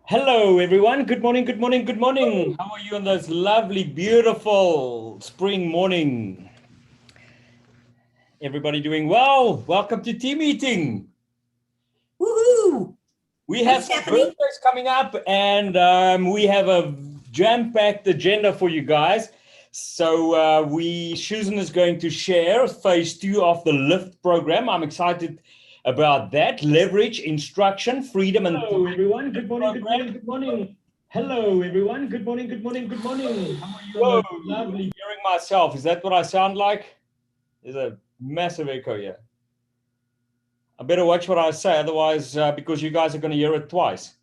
Hello, everyone. Good morning, good morning, good morning. How are you on this lovely, beautiful spring morning? Everybody doing well? Welcome to team meeting. Woohoo! We Hey, have some Stephanie. birthdays coming up, and we have a jam-packed agenda for you guys. So Susan is going to share phase 2 of the LIFT program. I'm excited about that. Leverage, instruction, freedom, and Hello, everyone. Good morning, good morning, program. good morning. Hello, everyone. Good morning, good morning, good morning. How are you on Whoa, this lovely? hearing myself. Is that what I sound like? There's a massive echo here. I better watch what I say, otherwise, because you guys are going to hear it twice.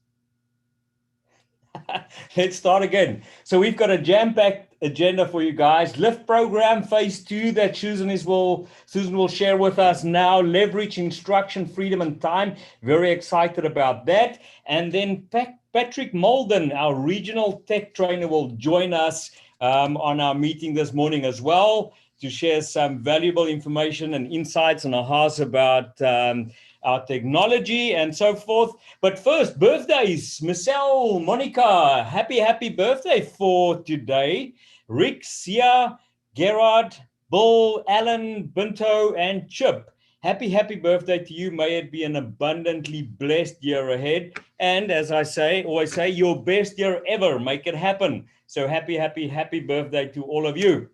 Let's start again. So we've got a jam-packed agenda for you guys. Lift program phase 2 that Susan will share with us now. Leverage, instruction, freedom, and time. Very excited about that. And then Patrick Molden, our regional tech trainer, will join us on our meeting this morning as well to share some valuable information and insights and ahas about our technology and so forth. But first, birthdays. Michelle, Monica, happy birthday for today. Rick, Sia, Gerard, Bill, Alan, Binto, and Chip. Happy birthday to you. May it be an abundantly blessed year ahead. And as I always say, your best year ever. Make it happen. So happy birthday to all of you.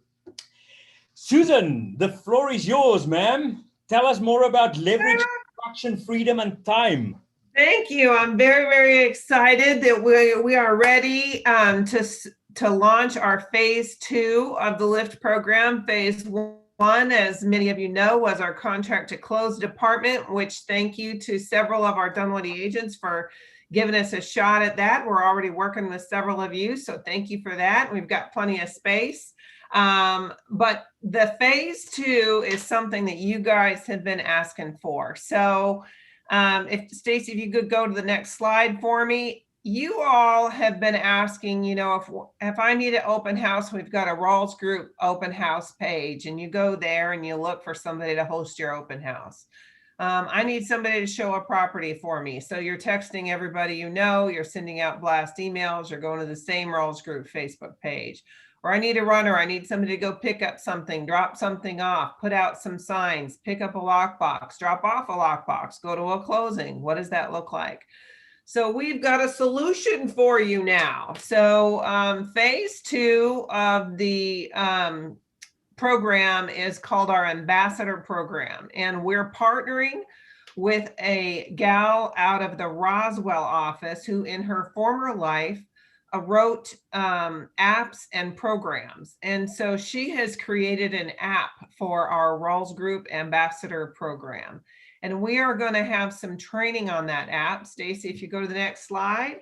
Susan, the floor is yours, ma'am. Tell us more about leverage, instruction, freedom, and time. Thank you. I'm very excited that we are ready to launch our phase 2 of the LIFT program. Phase 1, as many of you know, was our contract to close department, which thank you to several of our Dunwoody agents for giving us a shot at that. We're already working with several of you, so thank you for that. We've got plenty of space. But the phase 2 is something that you guys have been asking for. So if Stacy, if you could go to the next slide for me. You all have been asking, if I need an open house, we've got a Rawls Group open house page, and you go there and you look for somebody to host your open house. I need somebody to show a property for me. So you're texting everybody you're sending out blast emails, you're going to the same Rawls Group Facebook page. Or I need a runner, I need somebody to go pick up something, drop something off, put out some signs, pick up a lockbox, drop off a lockbox, go to a closing. What does that look like? So we've got a solution for you now. So phase 2 of the program is called our Ambassador Program. And we're partnering with a gal out of the Roswell office who in her former life wrote apps and programs. And so she has created an app for our Rawls Group Ambassador Program. And we are going to have some training on that app. Stacy, if you go to the next slide.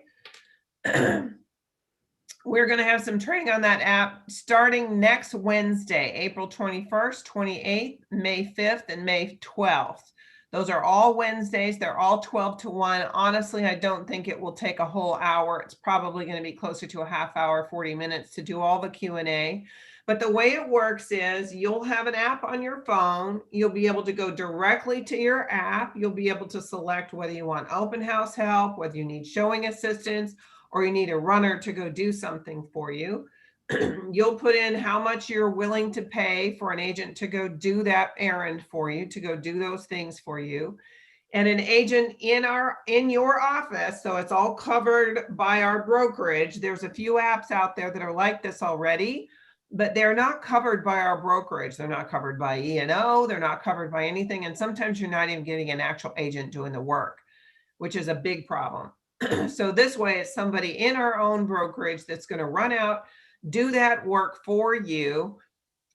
We're going to have some training on that app starting next Wednesday, April 21st, 28th, May 5th, and May 12th. Those are all Wednesdays. They're all 12 to 1. Honestly, I don't think it will take a whole hour. It's probably going to be closer to a half hour, 40 minutes to do all the Q&A. But the way it works is you'll have an app on your phone. You'll be able to go directly to your app. You'll be able to select whether you want open house help, whether you need showing assistance, or you need a runner to go do something for you. You'll put in how much you're willing to pay for an agent to go do that errand for you, to go do those things for you. And an agent in your office, so it's all covered by our brokerage. There's a few apps out there that are like this already, but they're not covered by our brokerage. They're not covered by E&O. They're not covered by anything. And sometimes you're not even getting an actual agent doing the work, which is a big problem. So this way, it's somebody in our own brokerage that's going to run out, do that work for you,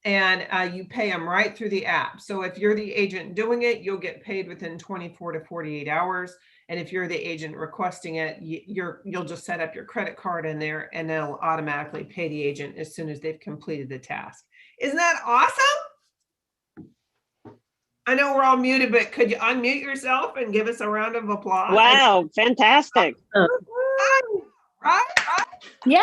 and you pay them right through the app. So if you're the agent doing it, you'll get paid within 24 to 48 hours. And if you're the agent requesting it, you'll just set up your credit card in there, and they'll automatically pay the agent as soon as they've completed the task. Isn't that awesome? I know we're all muted, but could you unmute yourself and give us a round of applause? Wow, fantastic. Right? Yay!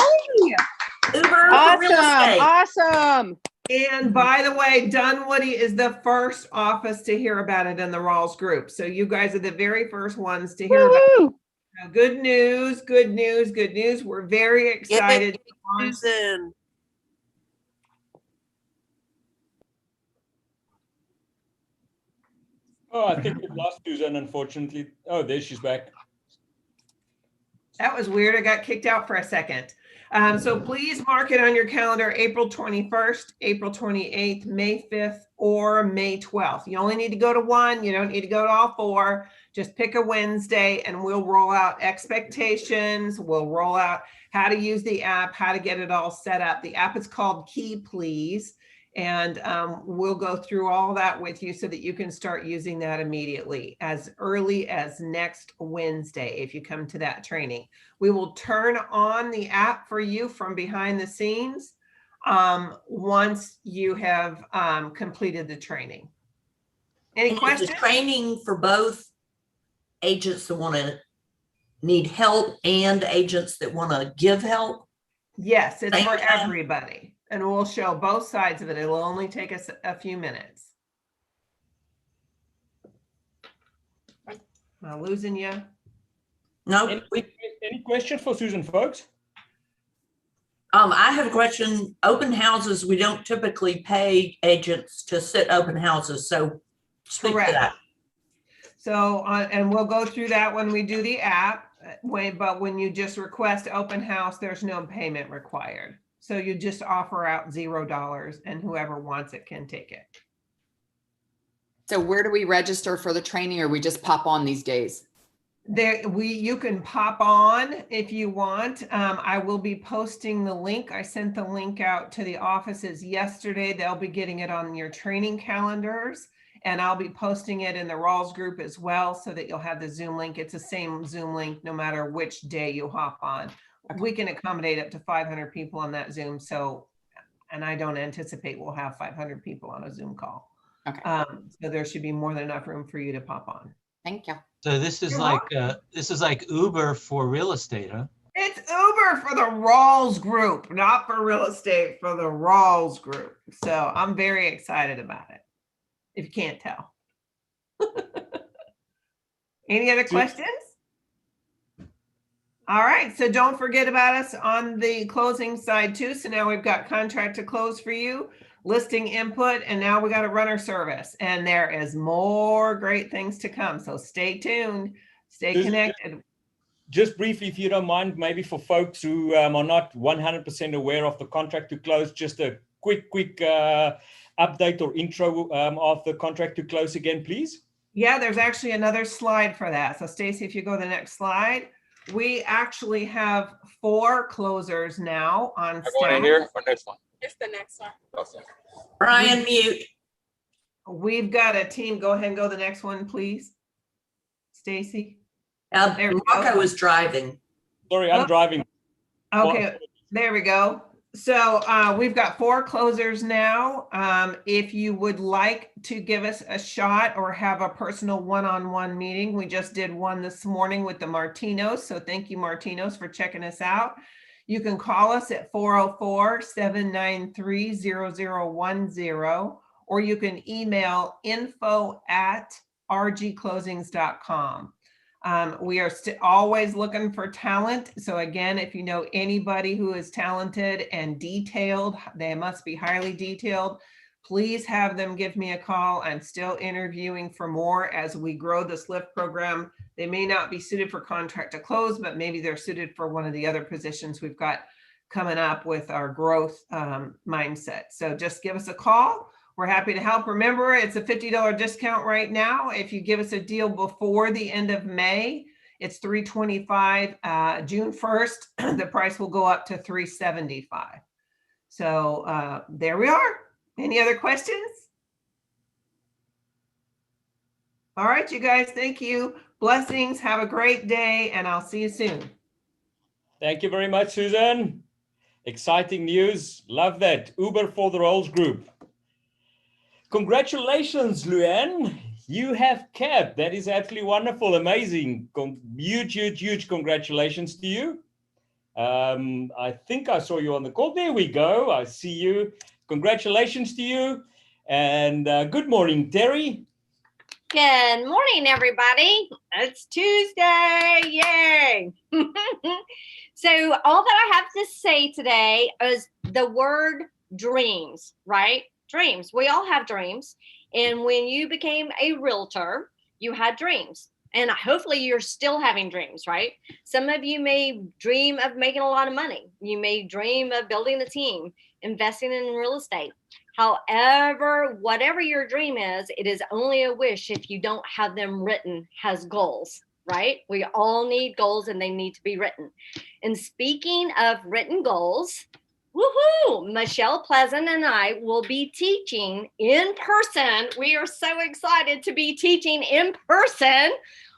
Uber Awesome, for real estate. awesome. And by the way, Dunwoody is the first office to hear about it in the Rawls Group. So you guys are the very first ones to hear about it. Good news, good news, good news. We're very excited. Susan. Oh, I think we've lost Susan, unfortunately. Oh, there she's back. That was weird. I got kicked out for a second. So please mark it on your calendar, April 21st, April 28th, May 5th, or May 12th. You only need to go to one. You don't need to go to all four. Just pick a Wednesday and we'll roll out expectations. We'll roll out how to use the app, how to get it all set up. The app is called Key Please. And we'll go through all that with you so that you can start using that immediately as early as next Wednesday if you come to that training. We will turn on the app for you from behind the scenes once you have completed the training. Any questions? The training for both agents that want to need help and agents that want to give help? Yes, it's for everybody. And we'll show both sides of it. It'll only take us a few minutes. Am I losing you? No. Any questions for Susan, folks? I have a question. Open houses, we don't typically pay agents to sit open houses. So speak to that. So, and we'll go through that when we do the app, but when you just request open house, there's no payment required. So you just offer out $0 and whoever wants it can take it. So where do we register for the training, or we just pop on these days? You can pop on if you want. I will be posting the link. I sent the link out to the offices yesterday. They'll be getting it on your training calendars, and I'll be posting it in the Rawls group as well so that you'll have the Zoom link. It's the same Zoom link no matter which day you hop on. Okay. We can accommodate up to 500 people on that Zoom. So, and I don't anticipate we'll have 500 people on a Zoom call. Okay. So there should be more than enough room for you to pop on. Thank you. So this is like Uber for real estate, huh? It's Uber for the Rawls group, not for real estate, for the Rawls group. So I'm very excited about it, if you can't tell. Any other questions? All right, so don't forget about us on the closing side too. So now we've got contract to close for you, listing input, and now we got a runner service, and there is more great things to come. So stay tuned, stay connected. Just briefly, if you don't mind, maybe for folks who are not 100% aware of the contract to close, just a quick update or intro of the contract to close again, please. Yeah, there's actually another slide for that. So Stacy, if you go to the next slide. We actually have 4 closers now on staff. Going in here or next one? It's the next one. Okay. Brian, mute. We've got a team. Go ahead and go to the next one, please. Stacy. Marco is driving. Sorry, I'm driving. Okay, there we go. So we've got 4 closers now. If you would like to give us a shot or have a personal one-on-one meeting, we just did one this morning with the Martinos. So thank you, Martinos, for checking us out. You can call us at 404-793-0010, or you can email info@rgclosings.com. We are always looking for talent. So again, if you know anybody who is talented and detailed, they must be highly detailed, please have them give me a call. I'm still interviewing for more as we grow this LIFT program. They may not be suited for contract to close, but maybe they're suited for one of the other positions we've got coming up with our growth mindset. So just give us a call. We're happy to help. Remember, it's a $50 discount right now. If you give us a deal before the end of May, it's $325. June 1st, the price will go up to $375. So there we are. Any other questions? All right, you guys, thank you. Blessings. Have a great day, and I'll see you soon. Thank you very much, Susan. Exciting news. Love that. Uber for the Rawls group. Congratulations, Luann. You have capped. That is absolutely wonderful. Amazing. Huge congratulations to you. I think I saw you on the call. There we go. I see you. Congratulations to you. And good morning, Terry. Good morning, everybody. It's Tuesday. Yay. So all that I have to say today is the word dreams, right? Dreams. We all have dreams. And when you became a realtor, you had dreams. And hopefully you're still having dreams, right? Some of you may dream of making a lot of money. You may dream of building a team, investing in real estate. However, whatever your dream is, it is only a wish if you don't have them written as goals, right? We all need goals and they need to be written. And speaking of written goals, woohoo, Michelle Pleasant and I will be teaching in person. We are so excited to be teaching in person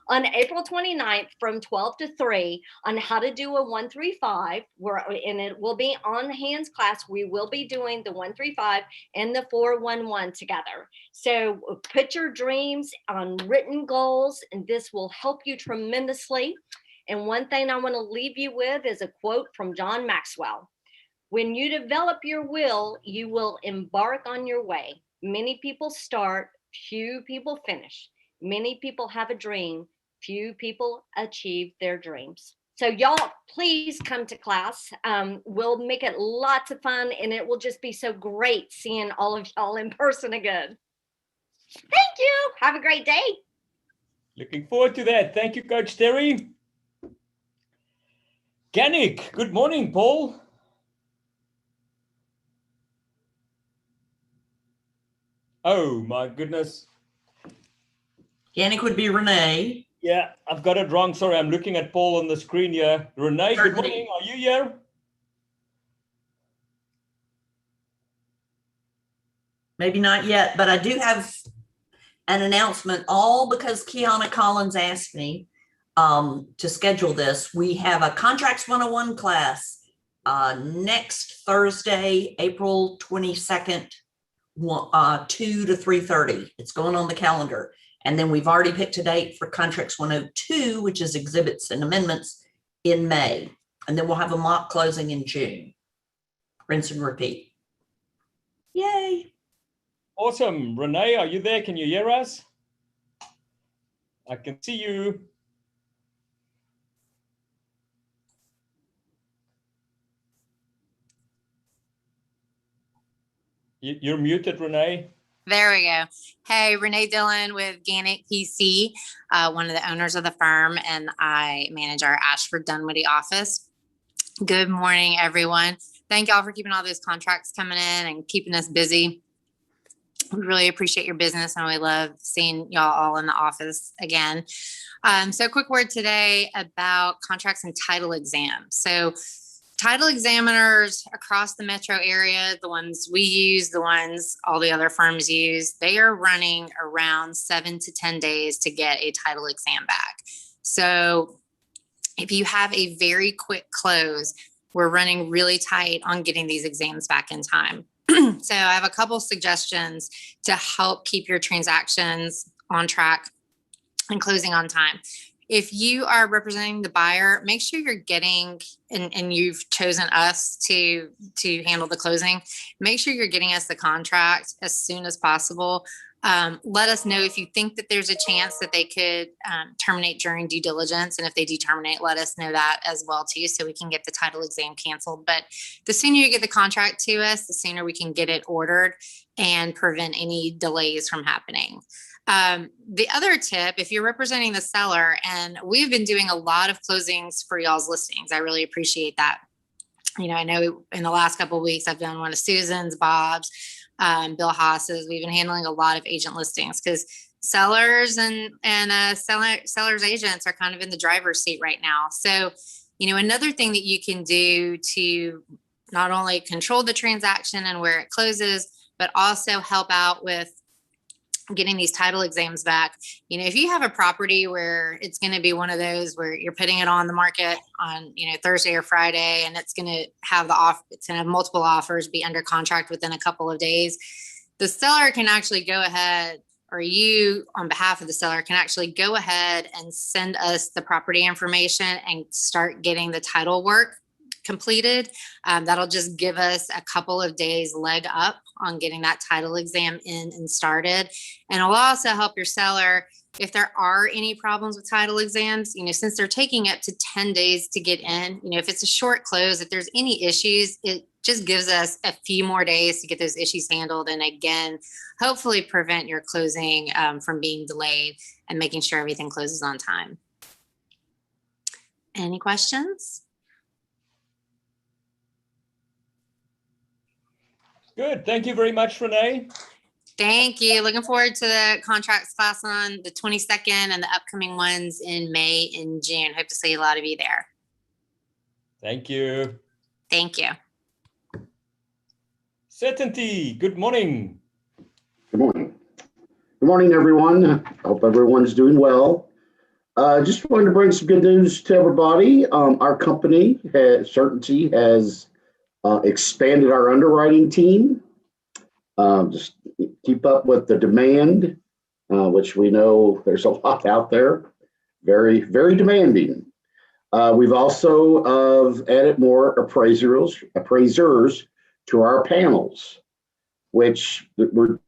on April 29th from 12 to 3 on how to do a 135, and it will be on hands class. We will be doing the 135 and the 411 together. So put your dreams on written goals, and this will help you tremendously. And one thing I want to leave you with is a quote from John Maxwell. When you develop your will, you will embark on your way. Many people start, few people finish. Many people have a dream, few people achieve their dreams. So y'all, please come to class. We'll make it lots of fun, and it will just be so great seeing all of y'all in person again. Thank you. Have a great day. Looking forward to that. Thank you, Coach Terry. Ganik, good morning, Paul. Oh, my goodness. Yannick would be Renee. Yeah, I've got it wrong. Sorry, I'm looking at Paul on the screen here. Renee, good Certainly. morning. Are you here? Maybe not yet, but I do have an announcement, all because Kiana Collins asked me to schedule this. We have a Contracts 101 class next Thursday, April 22nd, 2 to 3:30. It's going on the calendar. And then we've already picked a date for Contracts 102, which is exhibits and amendments, in May. And then we'll have a mock closing in June. Rinse and repeat. Yay. Awesome. Renee, are you there? Can you hear us? I can see you. You're muted, Renee. There we go. Hey, Renee Dillon with Gannett PC, one of the owners of the firm, and I manage our Ashford Dunwoody office. Good morning, everyone. Thank y'all for keeping all those contracts coming in and keeping us busy. We really appreciate your business, and we love seeing y'all all in the office again. So quick word today about contracts and title exams. So title examiners across the metro area, the ones we use, the ones all the other firms use, they are running around 7 to 10 days to get a title exam back. So if you have a very quick close, we're running really tight on getting these exams back in time. So I have a couple suggestions to help keep your transactions on track and closing on time. If you are representing the buyer, make sure you're getting, and you've chosen us to handle the closing, make sure you're getting us the contract as soon as possible. Let us know if you think that there's a chance that they could terminate during due diligence. And if they do terminate, let us know that as well too, so we can get the title exam canceled. But the sooner you get the contract to us, the sooner we can get it ordered and prevent any delays from happening. The other tip, if you're representing the seller, and we've been doing a lot of closings for y'all's listings, I really appreciate that. You know, I know in the last couple of weeks, I've done one of Susan's, Bob's, Bill Haas's. We've been handling a lot of agent listings because sellers and sellers agents are kind of in the driver's seat right now. So, you know, another thing that you can do to not only control the transaction and where it closes, but also help out with getting these title exams back. You know, if you have a property where it's going to be one of those where you're putting it on the market on, you know, Thursday or Friday, and it's going to have it's going to have multiple offers, be under contract within a couple of days, the seller can actually go ahead, or you on behalf of the seller can actually go ahead and send us the property information and start getting the title work completed. That'll just give us a couple of days leg up on getting that title exam in and started. And it'll also help your seller if there are any problems with title exams, since they're taking up to 10 days to get in, if it's a short close, if there's any issues, it just gives us a few more days to get those issues handled. And again, hopefully prevent your closing from being delayed and making sure everything closes on time. Any questions? Good. Thank you very much, Renee. Thank you. Looking forward to the contracts class on the 22nd and the upcoming ones in May and June. Hope to see a lot of you there. Thank you. Thank you. Certainty. Good morning. Good morning. Good morning, everyone. I hope everyone's doing well. Just wanted to bring some good news to everybody. Our company, Certainty, has expanded our underwriting team. Just keep up with the demand, which we know there's a lot out there. Very, very demanding. We've also added more appraisers to our panels, which we're,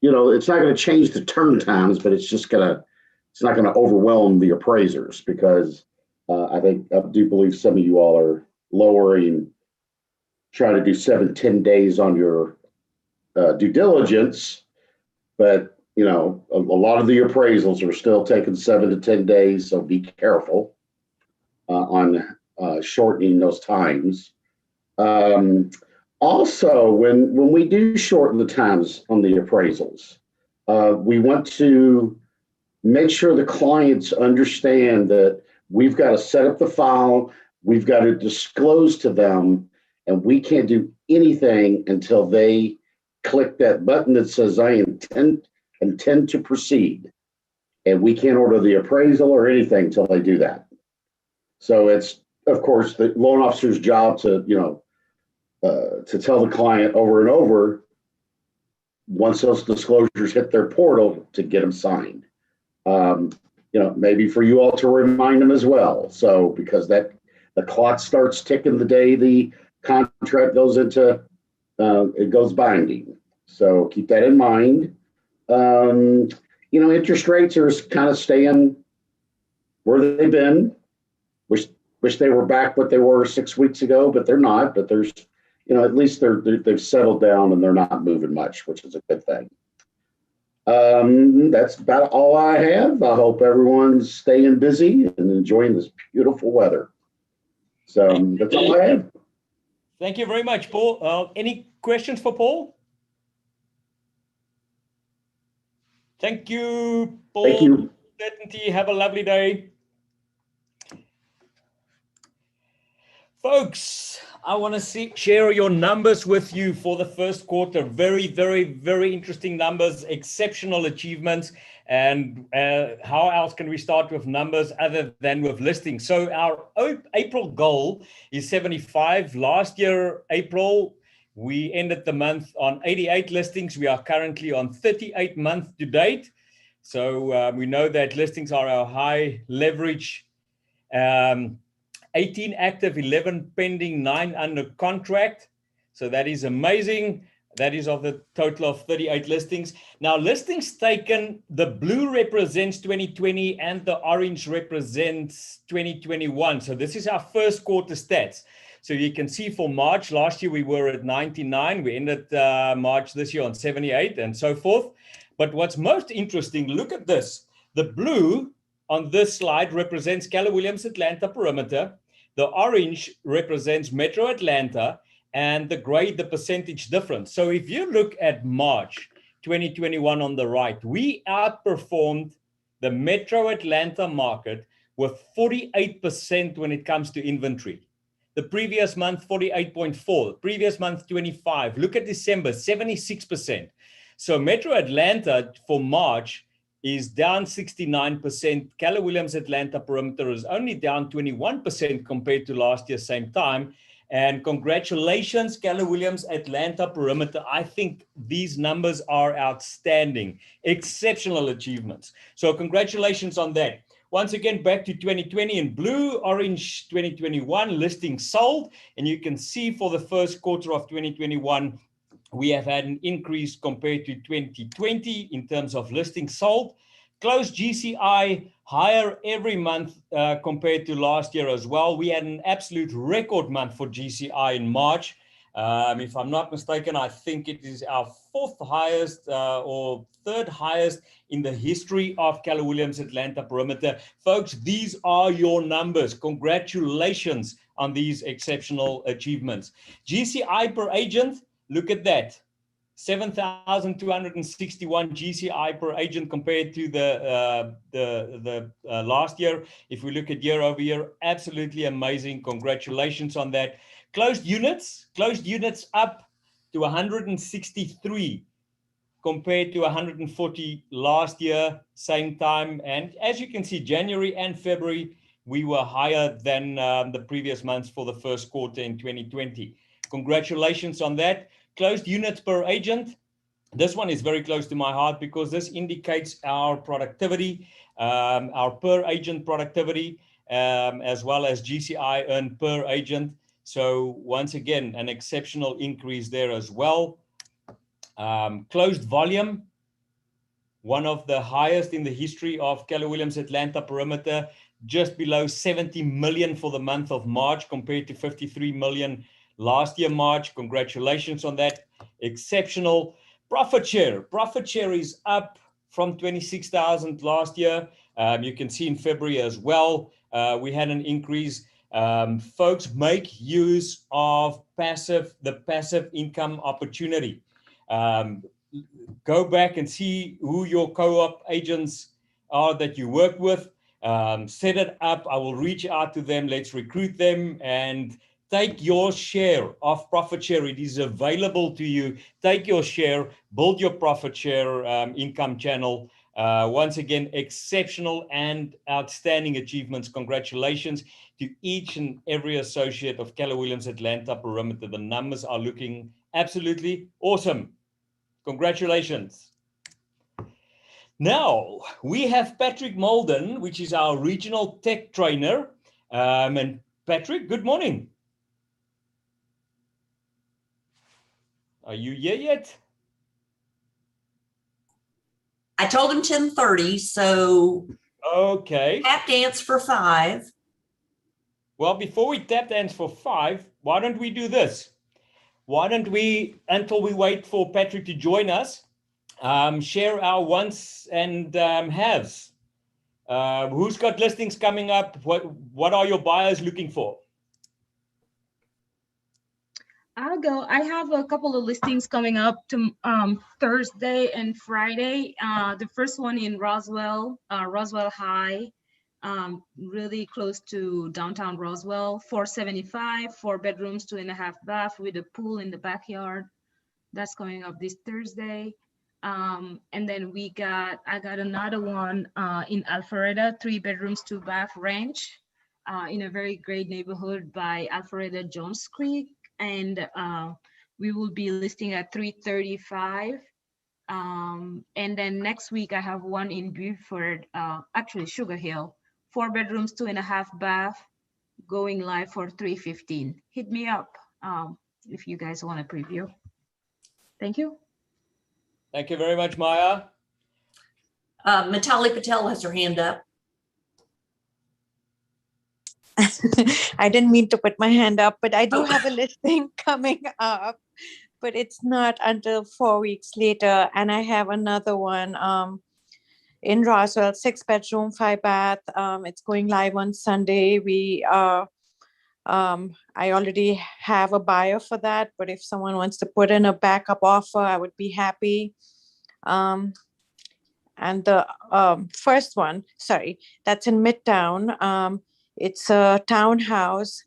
it's not going to change the turn times, but it's not going to overwhelm the appraisers because I do believe some of you all are trying to do 7-10 days on your due diligence, but a lot of the appraisals are still taking 7 to 10 days, so be careful on shortening those times. Also, when we do shorten the times on the appraisals, we want to make sure the clients understand that we've got to set up the file, we've got to disclose to them, and we can't do anything until they click that button that says I intend to proceed. And we can't order the appraisal or anything until they do that. So it's, of course, the loan officer's job to tell the client over and over, once those disclosures hit their portal, to get them signed. Maybe for you all to remind them as well. So because the clock starts ticking the day the contract goes into, it goes binding. So keep that in mind. Interest rates are kind of staying where they've been. Wish they were back what they were 6 weeks ago, but they're not. But there's, at least they've settled down and they're not moving much, which is a good thing. That's about all I have. I hope everyone's staying busy and enjoying this beautiful weather. So that's all I have. Thank you very much, Paul. Any questions for Paul? Thank you, Paul. Thank you. Certainty. Have a lovely day. Folks, I want to share your numbers with you for the first quarter. Very, very, very interesting numbers, exceptional achievements. And how else can we start with numbers other than with listings? So our April goal is 75. Last year, April, we ended the month on 88 listings. We are currently on 38 month to date. So we know that listings are our high leverage. 18 active, 11 pending, 9 under contract. So that is amazing. That is of the total of 38 listings. Now, listings taken, the blue represents 2020 and the orange represents 2021. So this is our first quarter stats. So you can see for March, last year we were at 99. We ended March this year on 78 and so forth. But what's most interesting, look at this. The blue on this slide represents Keller Williams Atlanta perimeter. The orange represents Metro Atlanta, and the gray, the percentage difference. So if you look at March 2021 on the right, we outperformed the Metro Atlanta market with 48% when it comes to inventory. The previous month, 48.4. Previous month, 25. Look at December, 76%. So Metro Atlanta for March is down 69%. Keller Williams Atlanta perimeter is only down 21% compared to last year, same time. And congratulations, Keller Williams Atlanta perimeter. I think these numbers are outstanding, exceptional achievements. So congratulations on that. Once again, back to 2020 in blue, orange 2021 listings sold. And you can see for the first quarter of 2021, we have had an increase compared to 2020 in terms of listings sold. Closed GCI higher every month compared to last year as well. We had an absolute record month for GCI in March. If I'm not mistaken, I think it is our fourth highest or third highest in the history of Keller Williams Atlanta Perimeter. Folks, these are your numbers. Congratulations on these exceptional achievements. GCI per agent, look at that. 7,261 GCI per agent compared to the last year. If we look at year over year, absolutely amazing. Congratulations on that. Closed units up to 163 compared to 140 last year, same time. And as you can see, January and February, we were higher than the previous months for the first quarter in 2020. Congratulations on that. Closed units per agent. This one is very close to my heart because this indicates our productivity, our per agent productivity, as well as GCI earned per agent. So once again, an exceptional increase there as well. Closed volume, one of the highest in the history of Keller Williams Atlanta Perimeter, just below 70 million for the month of March compared to 53 million last year, March. Congratulations on that. Exceptional. Profit share is up from 26,000 last year. You can see in February as well, we had an increase. Folks, make use of the passive income opportunity. Go back and see who your co-op agents are that you work with. Set it up. I will reach out to them. Let's recruit them and take your share of profit share. It is available to you. Take your share, build your profit share income channel. Once again, exceptional and outstanding achievements. Congratulations to each and every associate of Keller Williams Atlanta Perimeter. The numbers are looking absolutely awesome. Congratulations. Now, we have Patrick Molden, which is our regional tech trainer. And Patrick, good morning. Are you here yet? I told him 10:30, so okay. Tap dance for 5. Well, before we tap dance for 5, why don't we do this? Why don't we, until we wait for Patrick to join us, share our wants and haves. Who's got listings coming up? What are your buyers looking for? I'll go. I have a couple of listings coming up to Thursday and Friday. The first one in Roswell High, really close to downtown Roswell, 475, 4 bedrooms, 2.5 bath with a pool in the backyard. That's coming up this Thursday. And then I got another one in Alpharetta, 3 bedrooms, 2 bath ranch in a very great neighborhood by Alpharetta Jones Creek. And we will be listing at 335. And then next week I have one in Buford, actually Sugar Hill, 4 bedrooms, 2.5 bath, going live for 315. Hit me up if you guys want a preview. Thank you. Thank you very much, Maya. Mitali Patel has her hand up. I didn't mean to put my hand up, but I do have a listing coming up, but it's not until 4 weeks later. And I have another one in Roswell, 6 bedroom, 5 bath. It's going live on Sunday. I already have a buyer for that, but if someone wants to put in a backup offer, I would be happy. And the first one, that's in Midtown. It's a townhouse,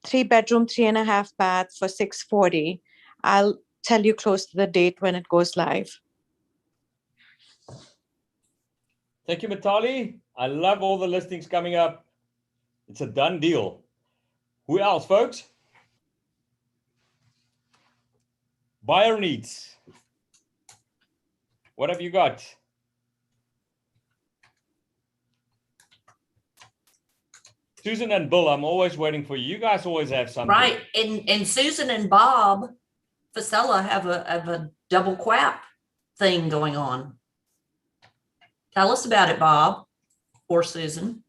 3 bedroom, 3.5 bath for 640. I'll tell you close to the date when it goes live. Thank you, Mitali. I love all the listings coming up. It's a done deal. Who else, folks? Buyer needs. What have you got? Susan and Bill, I'm always waiting for you. You guys always have something. Right. And Susan and Bob Fasella have a double quap thing going on. Tell us about it, Bob or Susan.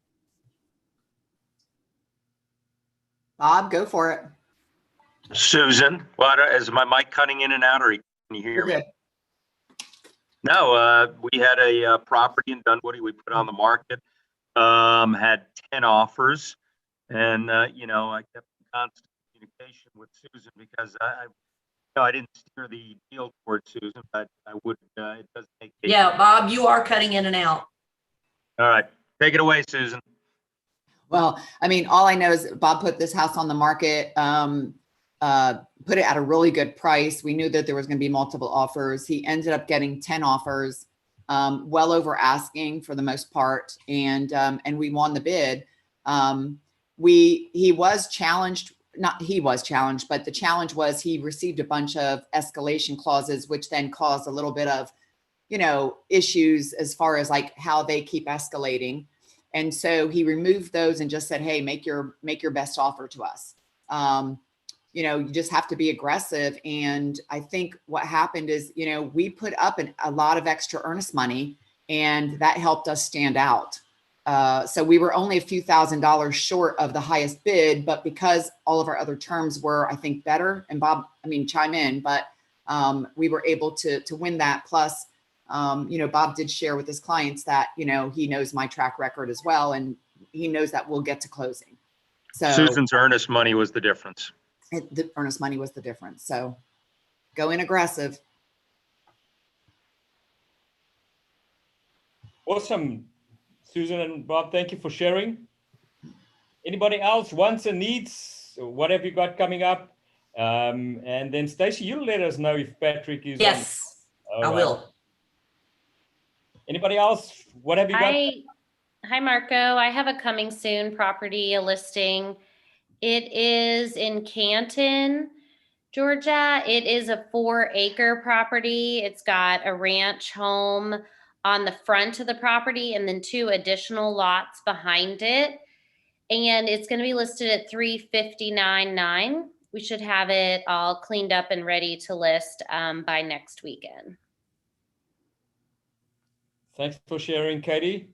Bob, go for it. Susan, is my mic cutting in and out, or can you hear You're me? good. No, we had a property in Dunwoody we put on the market, had 10 offers, and I kept in constant communication with Susan because I didn't steer the deal towards Susan, but I would. It does take. Yeah, Bob, you are cutting in and out. All right, take it away, Susan. Well, I mean, all I know is Bob put this house on the market, put it at a really good price. We knew that there was going to be multiple offers. He ended up getting 10 offers, well over asking for the most part, and we won the bid. He was challenged. Not he was challenged, but the challenge was he received a bunch of escalation clauses, which then caused a little bit of, issues as far as like how they keep escalating. And so he removed those and just said, hey, make your best offer to us. You just have to be aggressive. And I think what happened is, we put up a lot of extra earnest money, and that helped us stand out. So we were only a few $1,000s short of the highest bid, but because all of our other terms were, I think, better, and Bob, chime in, but we were able to win that. Plus, Bob did share with his clients that, he knows my track record as well, and he knows that we'll get to closing. So Susan's earnest money was the difference. The earnest money was the difference. So go in aggressive. Awesome. Susan and Bob, thank you for sharing. Anybody else wants and needs? What have you got coming up? And then Stacey, you'll let us know if Patrick is. Yes, I will. Anybody else? What have you got? Hi, Marco. I have a coming soon property, a listing. It is in Canton, Georgia. It is a 4-acre property. It's got a ranch home on the front of the property and then 2 additional lots behind it. And it's going to be listed at $359,900. We should have it all cleaned up and ready to list by next weekend. Thanks for sharing, Katie.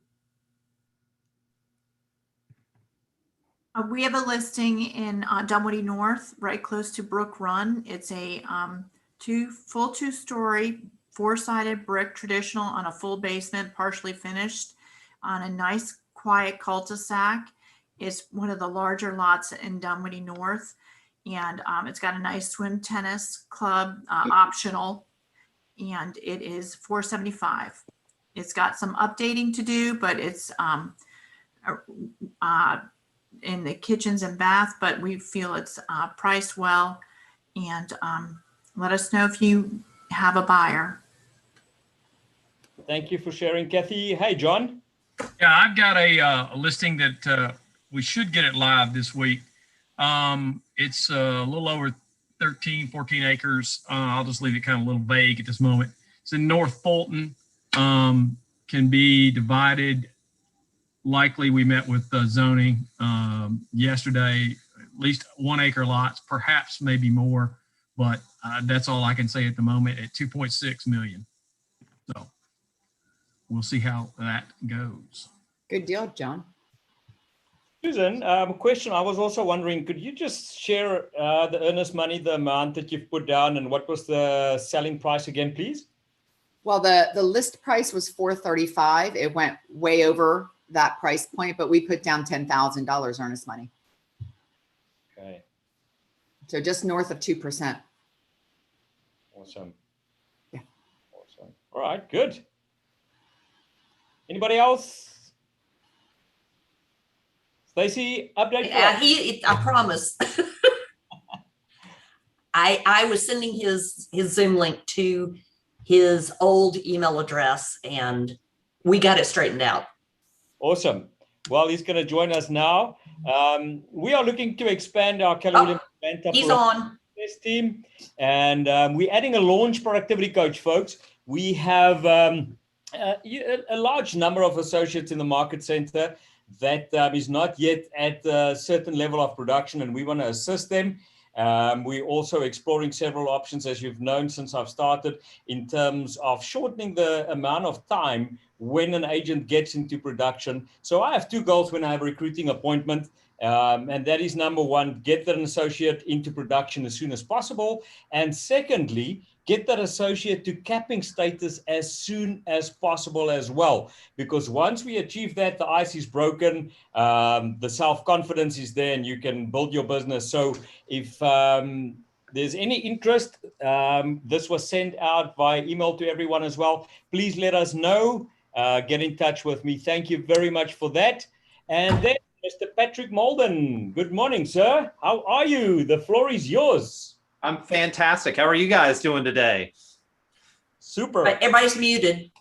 We have a listing in Dunwoody North, right close to Brook Run. It's a full 2-story, 4-sided brick traditional on a full basement, partially finished on a nice quiet cul-de-sac. It's one of the larger lots in Dunwoody North, and it's got a nice swim tennis club, optional, and it is $475,000. It's got some updating to do, but it's in the kitchens and bath, but we feel it's priced well. And let us know if you have a buyer. Thank you for sharing, Kathy. Hey, John. Yeah, I've got a listing that we should get it live this week. It's a little over 14 acres. I'll just leave it kind of a little vague at this moment. It's in North Fulton. Can be divided. Likely, we met with zoning yesterday, at least 1-acre lots, perhaps maybe more, but that's all I can say at the moment at $2.6 million. So we'll see how that goes. Good deal, John. Susan, question. I was also wondering, could you just share the earnest money, the amount that you've put down, and what was the selling price again, please? Well, the list price was $435,000. It went way over that price point, but we put down $10,000 earnest money. Okay. So just north of 2%. Awesome. Yeah. Awesome. All right, good. Anybody else? Stacey, update. I promise. I was sending his Zoom link to his old email address, and we got it straightened out. Awesome. Well, he's going to join us now. We are looking to expand our Keller Williams he's on team, and we're adding a launch productivity coach, folks. We have a large number of associates in the market center. that is not yet at a certain level of production, and we want to assist them. We're also exploring several options, as you've known since I've started, in terms of shortening the amount of time when an agent gets into production. So I have two goals when I have a recruiting appointment. And that is number one, get that associate into production as soon as possible. And secondly, get that associate to capping status as soon as possible as well. Because once we achieve that, the ice is broken, the self-confidence is there, and you can build your business. So if there's any interest, this was sent out via email to everyone as well. Please let us know. Get in touch with me. Thank you very much for that. And then Mr. Patrick Malden. Good morning, sir. How are you? The floor is yours. I'm fantastic. How are you guys doing today? Super. Everybody's muted.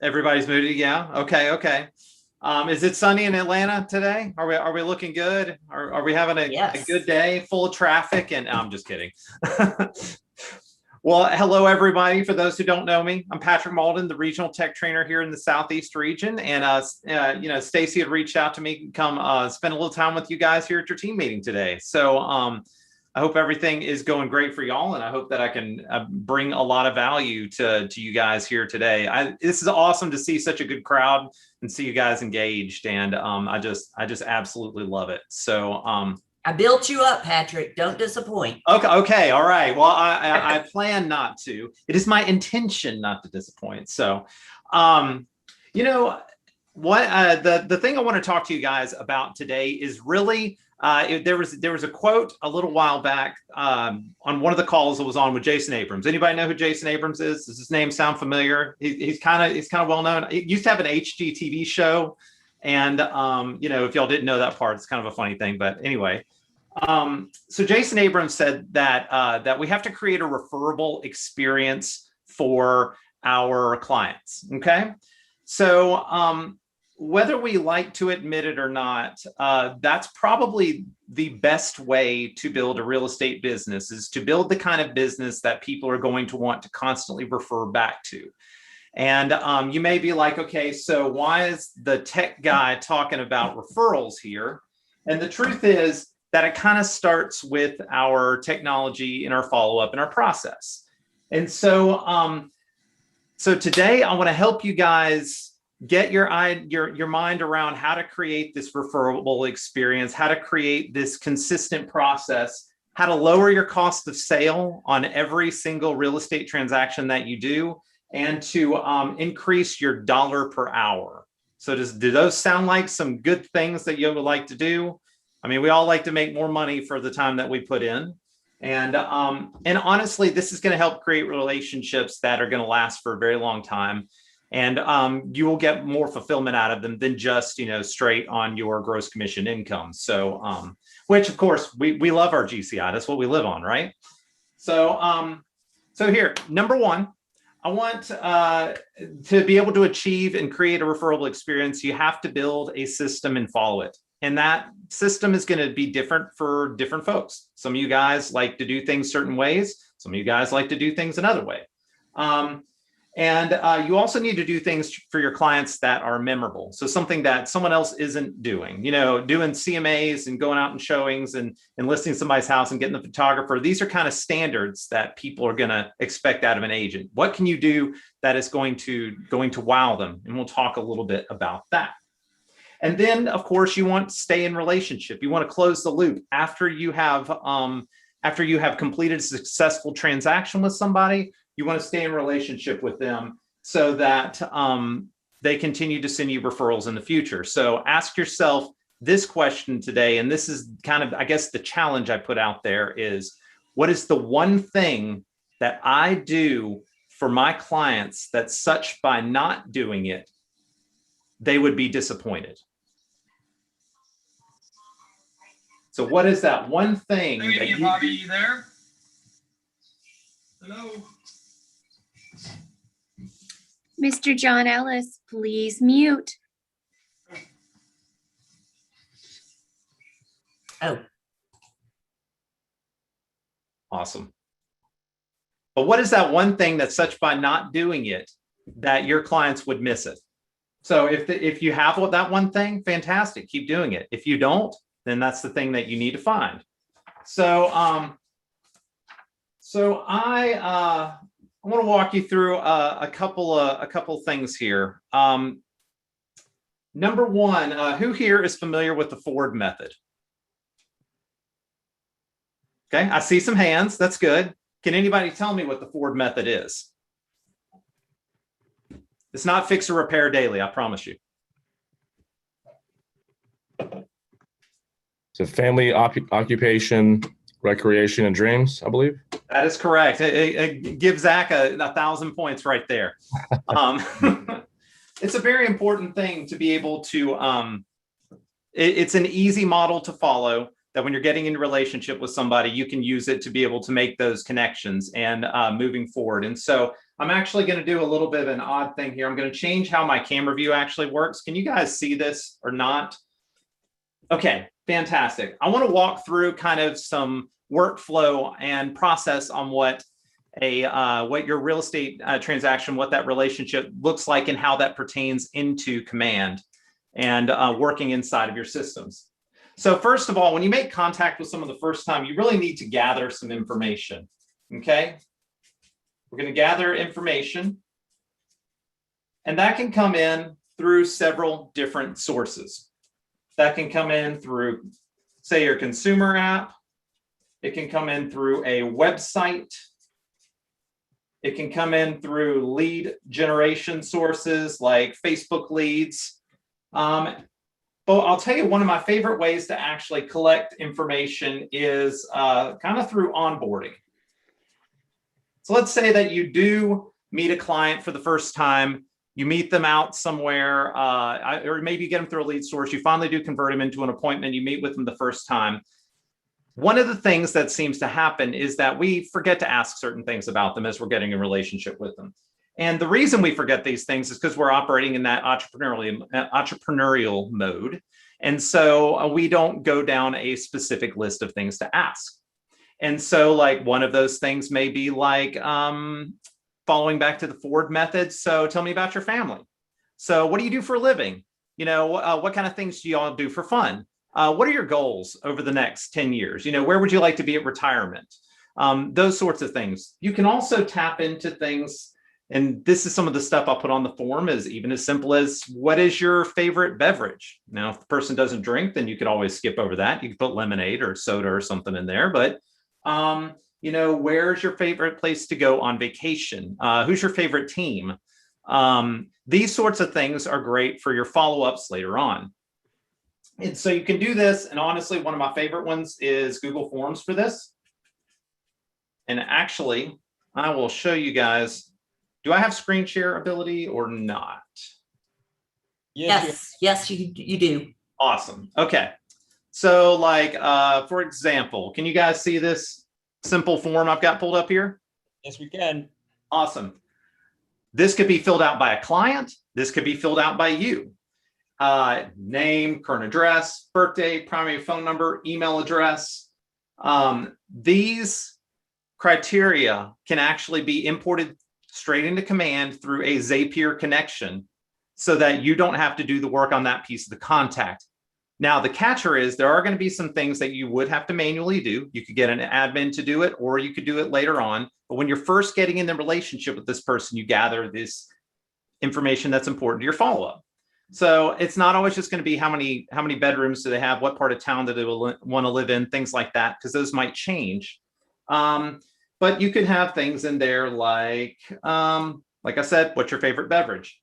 Everybody's muted. Yeah. Okay. Okay. Is it sunny in Atlanta today? Are we looking good? Are we having a good day full of traffic? And I'm just kidding. Well, hello, everybody. For those who don't know me, I'm Patrick Malden, the regional tech trainer here in the Southeast region. And, Stacy had reached out to me to come spend a little time with you guys here at your team meeting today. So I hope everything is going great for y'all. And I hope that I can bring a lot of value to you guys here today. This is awesome to see such a good crowd and see you guys engaged. And I just absolutely love it. So I built you up, Patrick. Don't disappoint. Okay. All right. Well, I plan not to. It is my intention not to disappoint. So, you know what? The thing I want to talk to you guys about today is really there was a quote a little while back on one of the calls that was on with Jason Abrams. Anybody know who Jason Abrams is? Does his name sound familiar? He's kind of well known. He used to have an HGTV show, and if y'all didn't know that part, it's kind of a funny thing. But anyway. So Jason Abrams said that we have to create a referable experience for our clients. Okay. So whether we like to admit it or not, that's probably the best way to build a real estate business, is to build the kind of business that people are going to want to constantly refer back to. And you may be like, okay, so why is the tech guy talking about referrals here? And the truth is that it kind of starts with our technology and our follow-up and our process. And so, so today I want to help you guys get your mind around how to create this referable experience, how to create this consistent process, how to lower your cost of sale on every single real estate transaction that you do, and to increase your dollar per hour. So do those sound like some good things that you would like to do? I mean, we all like to make more money for the time that we put in. And honestly, this is going to help create relationships that are going to last for a very long time. And you will get more fulfillment out of them than just, straight on your gross commission income. So, which of course we love our GCI. That's what we live on, right? So, so here, number one, I want to be able to achieve and create a referable experience. You have to build a system and follow it. And that system is going to be different for different folks. Some of you guys like to do things certain ways. Some of you guys like to do things another way. And you also need to do things for your clients that are memorable. So something that someone else isn't doing, doing CMAs and going out and showings and listing somebody's house and getting the photographer. These are kind of standards that people are going to expect out of an agent. What can you do that is going to wow them? And we'll talk a little bit about that. And then, of course, you want to stay in relationship. You want to close the loop after you have completed a successful transaction with somebody. You want to stay in relationship with them so that they continue to send you referrals in the future. So ask yourself this question today, and this is kind of, I guess, the challenge I put out there is, what is the one thing that I do for my clients that such by not doing it, they would be disappointed? So what is that one thing that you Bobby, you there? Hello? Mr. John Ellis, please mute. Oh. Awesome. But what is that one thing that such by not doing it that your clients would miss it? So if you have that one thing, fantastic, keep doing it. If you don't, then that's the thing that you need to find. So I want to walk you through a couple things here. Number one, who here is familiar with the Ford method? Okay, I see some hands. That's good. Can anybody tell me what the Ford method is? It's not fix or repair daily, I promise you. So family, occupation, recreation, and dreams, I believe. That is correct. It gives Zach 1,000 points right there. It's a very important thing to be able to, it's an easy model to follow, that when you're getting into relationship with somebody, you can use it to be able to make those connections and moving forward. And so I'm actually going to do a little bit of an odd thing here. I'm going to change how my camera view actually works. Can you guys see this or not? Okay, fantastic. I want to walk through kind of some workflow and process on what your real estate transaction, what that relationship looks like and how that pertains into command and working inside of your systems. So first of all, when you make contact with someone the first time, you really need to gather some information, okay? We're going to gather information, and that can come in through several different sources. That can come in through, say, your consumer app. It can come in through a website. It can come in through lead generation sources like Facebook leads. But I'll tell you, one of my favorite ways to actually collect information is kind of through onboarding. So let's say that you do meet a client for the first time, you meet them out somewhere, or maybe you get them through a lead source, you finally do convert them into an appointment, you meet with them the first time. One of the things that seems to happen is that we forget to ask certain things about them as we're getting in relationship with them. And the reason we forget these things is because we're operating in that entrepreneurial mode. And so we don't go down a specific list of things to ask. And so like one of those things may be like following back to the Ford method. So tell me about your family. So what do you do for a living? You know, what kind of things do you all do for fun? What are your goals over the next 10 years? You know, where would you like to be at retirement? Those sorts of things. You can also tap into things. And this is some of the stuff I'll put on the form, is even as simple as, what is your favorite beverage? Now, if the person doesn't drink, then you could always skip over that. You could put lemonade or soda or something in there. But, you know, where's your favorite place to go on vacation? Who's your favorite team? These sorts of things are great for your follow-ups later on. And so you can do this. And honestly, one of my favorite ones is Google Forms for this. And actually, I will show you guys. Do I have screen share ability or not? Yes, you do. Awesome. Okay. So like, for example, can you guys see this simple form I've got pulled up here? Yes, we can. Awesome. This could be filled out by a client. This could be filled out by you. Name, current address, birthday, primary phone number, email address. These criteria can actually be imported straight into command through a Zapier connection so that you don't have to do the work on that piece of the contact. Now, the catcher is there are going to be some things that you would have to manually do. You could get an admin to do it, or you could do it later on. But when you're first getting in the relationship with this person, you gather this information that's important to your follow-up. So it's not always just going to be how many bedrooms do they have, what part of town do they want to live in, things like that, because those might change. But you could have things in there like I said, what's your favorite beverage?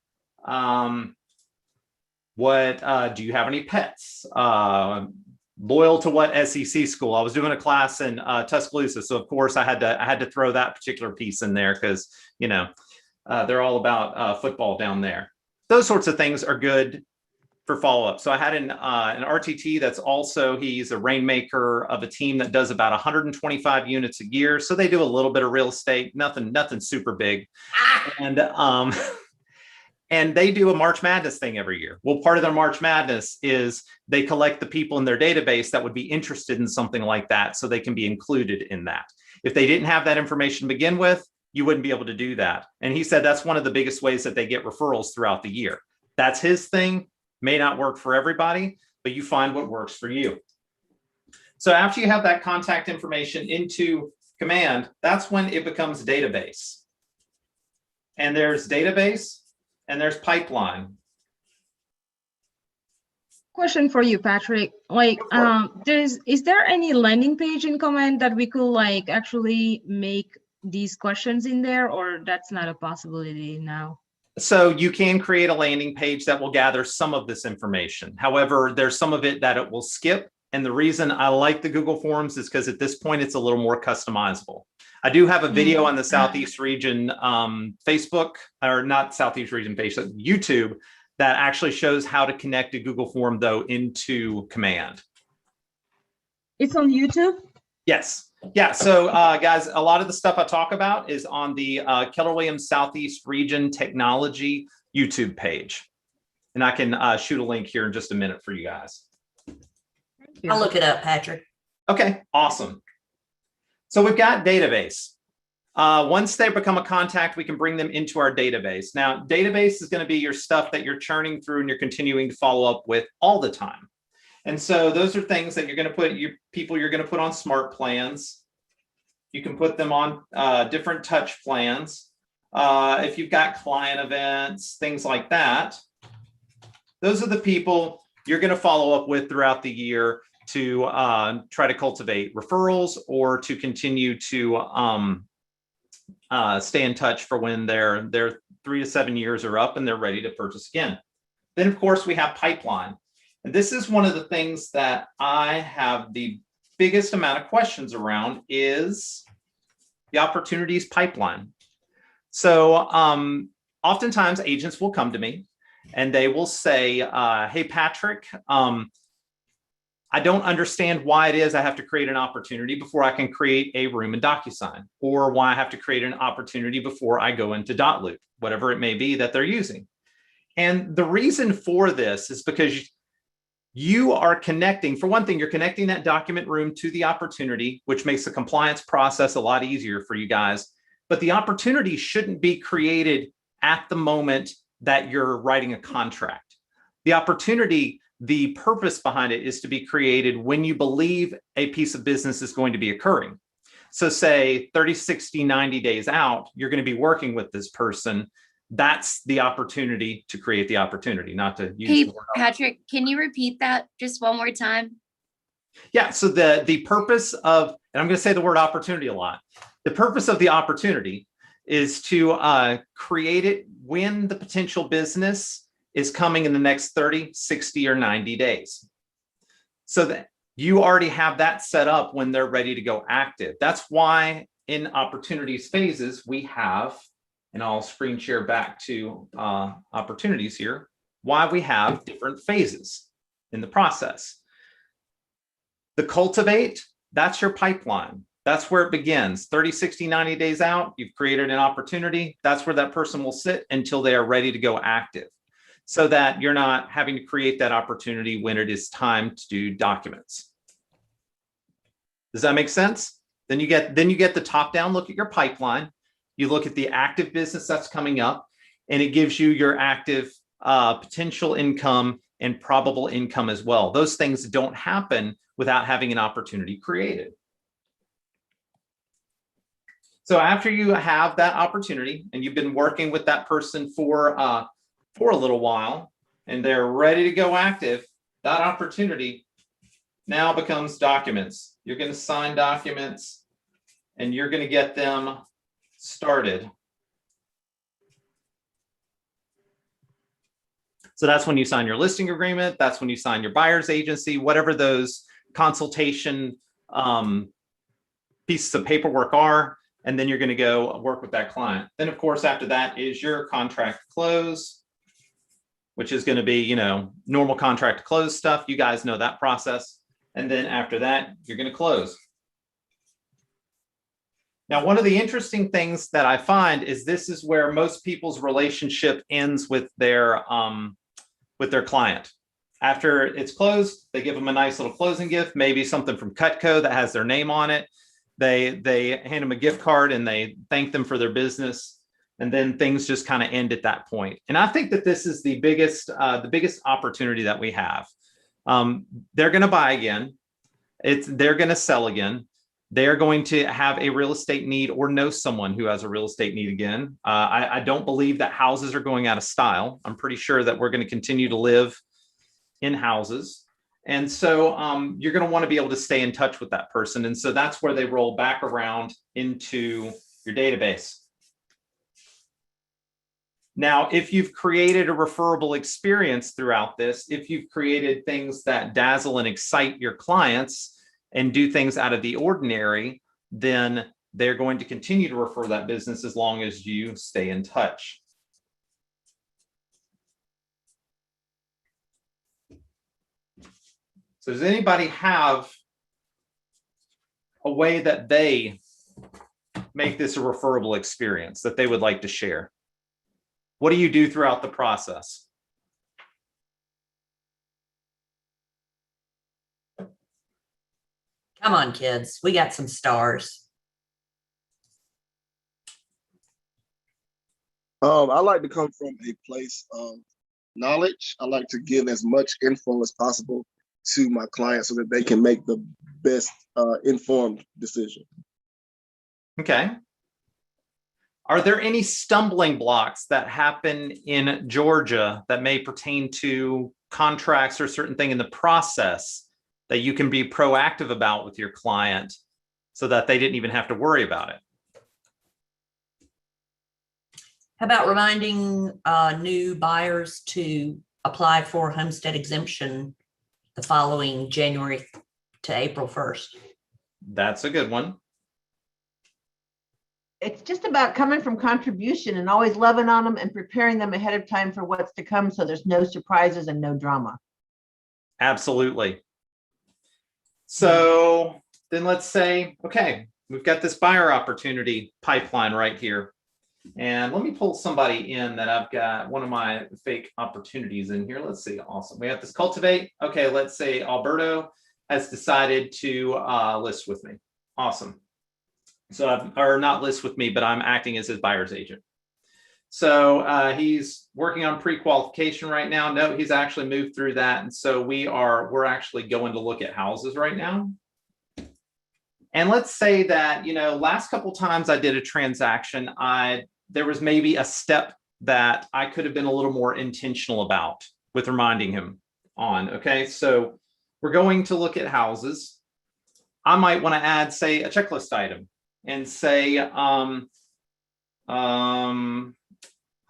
What do you have any pets? Loyal to what SEC school? I was doing a class in Tuscaloosa, so of course I had to throw that particular piece in there because you know they're all about football down there. Those sorts of things are good for follow-up. So I had an RTT that's also, he's a rainmaker of a team that does about 125 units a year. So they do a little bit of real estate, nothing super big. And they do a March Madness thing every year. Well, part of their March Madness is they collect the people in their database that would be interested in something like that so they can be included in that. If they didn't have that information to begin with, you wouldn't be able to do that. And he said that's one of the biggest ways that they get referrals throughout the year. That's his thing. May not work for everybody, but you find what works for you. So after you have that contact information into Command, that's when it becomes database. And there's database and there's pipeline. Question for you, Patrick. Like, is there any landing page in Command that we could like actually make these questions in there, or that's not a possibility now? So you can create a landing page that will gather some of this information. However, there's some of it that it will skip. And the reason I like the Google Forms is because at this point, it's a little more customizable. I do have a video on the Southeast region Facebook, or not Southeast region Facebook, YouTube, that actually shows how to connect a Google Form though into Command. It's on YouTube? Yes. Yeah. So guys, a lot of the stuff I talk about is on the Keller Williams Southeast Region Technology YouTube page. And I can shoot a link here in just a minute for you guys. I'll look it up, Patrick. Okay, awesome. So we've got database. Once they become a contact, we can bring them into our database. Now, database is going to be your stuff that you're churning through and you're continuing to follow up with all the time. And so those are things that you're going to put you're going to put on smart plans. You can put them on different touch plans. If you've got client events, things like that, those are the people you're going to follow up with throughout the year to try to cultivate referrals or to continue to stay in touch for when their 3 to 7 years are up and they're ready to purchase again. Then, of course, we have pipeline. And this is one of the things that I have the biggest amount of questions around is the opportunities pipeline. So oftentimes agents will come to me and they will say, hey, Patrick, I don't understand why it is I have to create an opportunity before I can create a room in DocuSign, or why I have to create an opportunity before I go into Dotloop, whatever it may be that they're using. And the reason for this is because you are connecting, for one thing, you're connecting that document room to the opportunity, which makes the compliance process a lot easier for you guys. But the opportunity shouldn't be created at the moment that you're writing a contract. The opportunity, the purpose behind it is to be created when you believe a piece of business is going to be occurring. So say 30, 60, 90 days out, you're going to be working with this person. That's the opportunity to create the opportunity, not to use Hey, the word Patrick, can you repeat that just one more time? Yeah, so the purpose of, and I'm going to say the word opportunity a lot. The purpose of the opportunity is to create it when the potential business is coming in the next 30, 60, or 90 days. So that you already have that set up when they're ready to go active. That's why in opportunities phases, we have, and I'll screen share back to opportunities here, why we have different phases in the process. The cultivate, that's your pipeline. That's where it begins. 30, 60, 90 days out, you've created an opportunity. That's where that person will sit until they are ready to go active, so that you're not having to create that opportunity when it is time to do documents. Does that make sense? Then you get the top-down look at your pipeline. You look at the active business that's coming up, and it gives you your active potential income and probable income as well. Those things don't happen without having an opportunity created. So after you have that opportunity and you've been working with that person for a little while and they're ready to go active, that opportunity now becomes documents. You're going to sign documents and you're going to get them started. So that's when you sign your listing agreement. That's when you sign your buyer's agency, whatever those consultation pieces of paperwork are. And then you're going to go work with that client. Then, of course, after that is your contract close, which is going to be, you know, normal contract close stuff. You guys know that process. And then after that, you're going to close. Now, one of the interesting things that I find is this is where most people's relationship ends with their client. After it's closed, they give them a nice little closing gift, maybe something from Cutco that has their name on it. They hand them a gift card and they thank them for their business. And then things just kind of end at that point. And I think that this is the biggest opportunity that we have. They're going to buy again. They're going to sell again. They're going to have a real estate need or know someone who has a real estate need again. I don't believe that houses are going out of style. I'm pretty sure that we're going to continue to live in houses. And so you're going to want to be able to stay in touch with that person. And so that's where they roll back around into your database. Now, if you've created a referable experience throughout this, if you've created things that dazzle and excite your clients and do things out of the ordinary, then they're going to continue to refer that business as long as you stay in touch. So does anybody have a way that they make this a referable experience that they would like to share? What do you do throughout the process? Come on, kids. We got some stars. I like to come from a place of knowledge. I like to give as much info as possible to my clients so that they can make the best informed decision. Okay. Are there any stumbling blocks that happen in Georgia that may pertain to contracts or certain thing in the process that you can be proactive about with your client so that they didn't even have to worry about it? How about reminding new buyers to apply for homestead exemption the following January to April 1st? That's a good one. It's just about coming from contribution and always loving on them and preparing them ahead of time for what's to come, so there's no surprises and no drama. Absolutely. So then let's say, okay, we've got this buyer opportunity pipeline right here. And let me pull somebody in that I've got one of my fake opportunities in here. Let's see. Awesome. We have this cultivate. Okay, let's say Alberto has decided to list with me. Awesome. So or not list with me, but I'm acting as his buyer's agent. So he's working on pre-qualification right now. No, he's actually moved through that. And so we're actually going to look at houses right now. And let's say that, last couple times I did a transaction, there was maybe a step that I could have been a little more intentional about with reminding him on. Okay, so we're going to look at houses. I might want to add, say, a checklist item and say,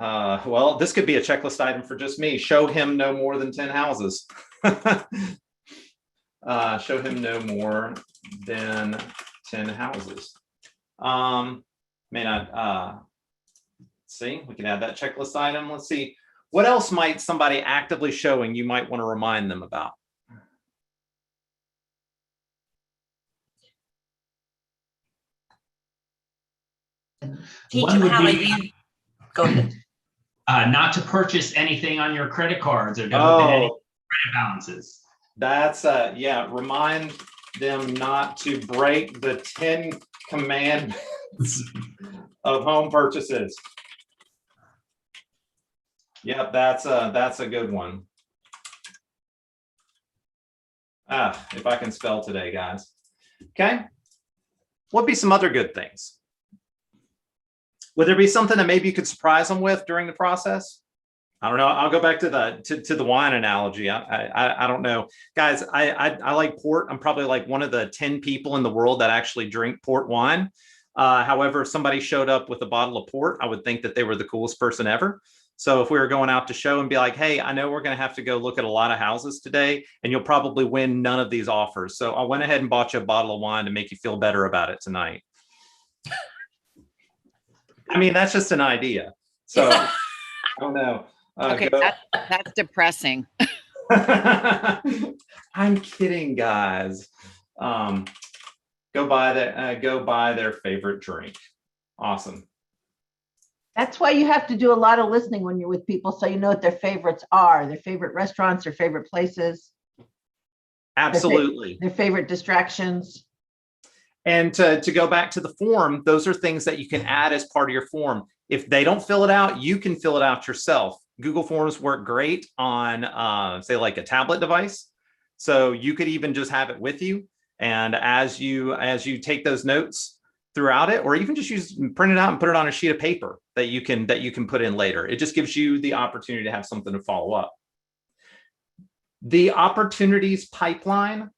well, this could be a checklist item for just me. Show him no more than 10 houses. Show him no more than 10 houses. May not, see, we can add that checklist item. Let's see, what else might somebody actively showing you might want to remind them about? Teach them how to use. Go ahead. Not to purchase anything on your credit cards or don't open any credit balances. That's yeah. Remind them not to break the 10 commandments of home purchases. Yep, that's a good one. If I can spell today, guys. Okay. What'd be some other good things? Would there be something that maybe you could surprise them with during the process? I don't know. I'll go back to the wine analogy. I don't know, guys. I like port. I'm probably like one of the 10 people in the world that actually drink port wine. However, if somebody showed up with a bottle of port, I would think that they were the coolest person ever. So if we were going out to show and be like, hey, I know we're going to have to go look at a lot of houses today, and you'll probably win none of these offers. So I went ahead and bought you a bottle of wine to make you feel better about it tonight. I mean, that's just an idea. So I don't know. Okay, that's depressing. I'm kidding, guys. Go buy their favorite drink. Awesome. That's why you have to do a lot of listening when you're with people, so you know what their favorites are, their favorite restaurants, their favorite places. Absolutely. Their favorite distractions. And to go back to the form, those are things that you can add as part of your form. If they don't fill it out, you can fill it out yourself. Google Forms work great on, say, like a tablet device. So you could even just have it with you. And as you take those notes throughout it, or even just print it out and put it on a sheet of paper that you can put in later. It just gives you the opportunity to have something to follow up. The opportunities pipeline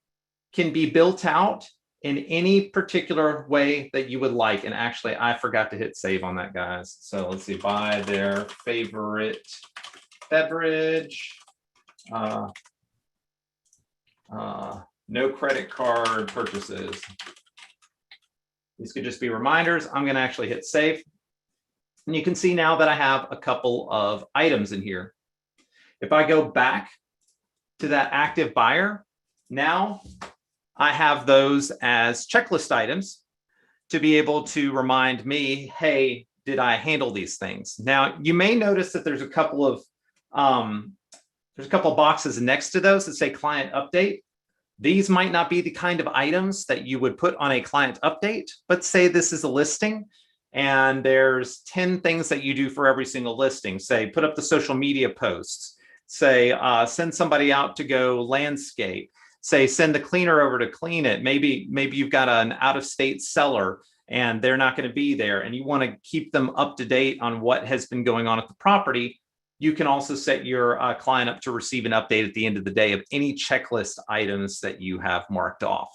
can be built out in any particular way that you would like. And actually, I forgot to hit save on that, guys. So let's see, buy their favorite beverage, no credit card purchases. These could just be reminders. I'm going to actually hit save. And you can see now that I have a couple of items in here. If I go back to that active buyer, now I have those as checklist items to be able to remind me, hey, did I handle these things? Now, you may notice that there's a couple of boxes next to those that say client update. These might not be the kind of items that you would put on a client update, but say this is a listing and there's 10 things that you do for every single listing. Say, put up the social media posts, say, send somebody out to go landscape, say, send the cleaner over to clean it. Maybe you've got an out-of-state seller and they're not going to be there and you want to keep them up to date on what has been going on at the property. You can also set your client up to receive an update at the end of the day of any checklist items that you have marked off.